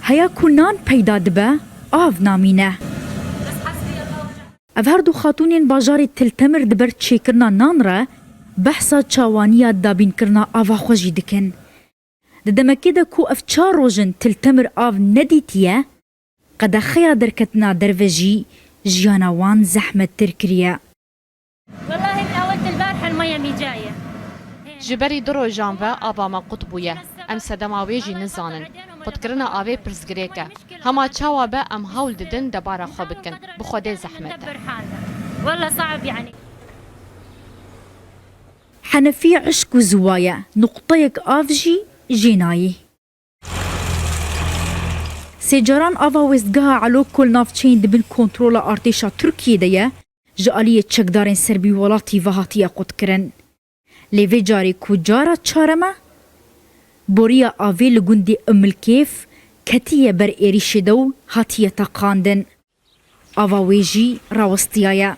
هيا كونان پیدا دبه آف نامینه. اف هردو خاتونین باجاری تلتمر دبر چی کرنا نان را بحثا چاوانیا دابین کرنا آوا خوشی دکن. ددمکی دا کو اف چار روژن تلتمر آف ندیتیه قد خیا درکتنا دروجی جیانا وان زحمت ترکریه. والله من أول البارحة المية مي جاية. جبری درو جانوه آوا ما قطبویه. ام سدماوی جی نزانن. قطکرنا آوی پرزگریکه. هما چاوا به ام هول ددن دبارا خواب بکن. بخوده زحمت. والله صعب يعني. حنفي عشق وزوايا نقطيك آفجي جيناي سيجاران آفا ويستقاها علو كل نافچين دبن كنترولا ارتيشا تركيا ديا جالية چكدارين سربي ولاتي وهاتيا قد كرن ليفي جاري كو جارا چارما بوريا آفي لگوندي الكيف كتية بر ايريش دو هاتيا تاقاندن آفا ويجي راوستيايا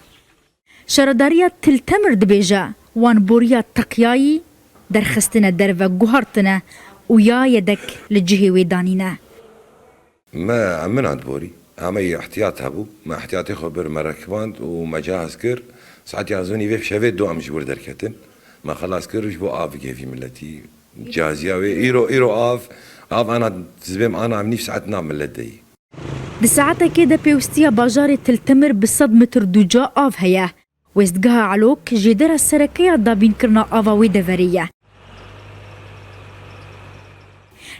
شرداريا تلتمر دبيجا وان بوريا تقياي درخستنا درفا جوهرتنا ويا يدك للجهة ويدانينا ما من عند بوري عمي احتياط هبو ما احتياطي خبر مركباند وما جاهز كر ساعات يعزوني في شفيت دو مجبور دركتن ما خلاص كر جبو آف كيفي ملتي جاهزياوي ايرو آف انا تزبيم انا عم نفس ساعات نعمل لدي بساعتها كده بيوستيا باجاري تلتمر بصد متر دوجا آف هيا ويستقاها علوك جدرها السركية دابين كرنا آفاوي دفرية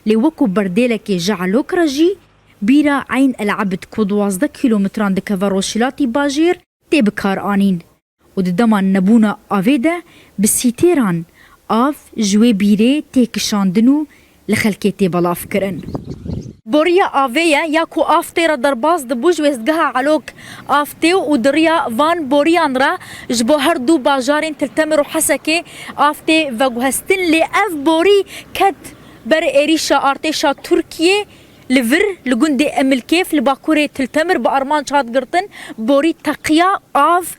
لوكو برديلك جعلوك رجي بيرا عين العبد كود 12 كيلومتران دكفاروشلاتي باجير تي بكار آنين وددمان نبونا آفيدا بسيتيران آف جوي بيري تي كشاندنو لخلكي تي بلاف كرن بوريا آفيا ياكو آفتيرا درباز دبوج ويستقاها علوك آفتيو ودريا فان بوريان را جبو هردو باجارين تلتمرو حسكي آفتي فاقوهستن لي اف بوري كد بر إيريشا ارتيشا تركيا لفر لقندي الكيف لباكوري تلتمر بأرمان شاد قرطن بوري تقيا آف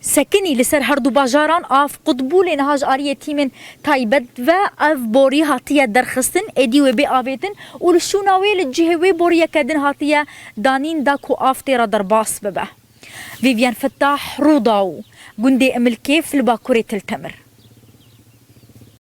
سكني لسر هردو باجاران آف قطبو لنهاج آرية تيمن تايبد و اف بوري هاتية درخستن ادي و بي آفيتن ولشوناوي للجهوي بوريا كدن هاتية دانين داكو آف تيرا درباس ببه فيفيان فتاح روضاو قندي الكيف لباكوري تلتمر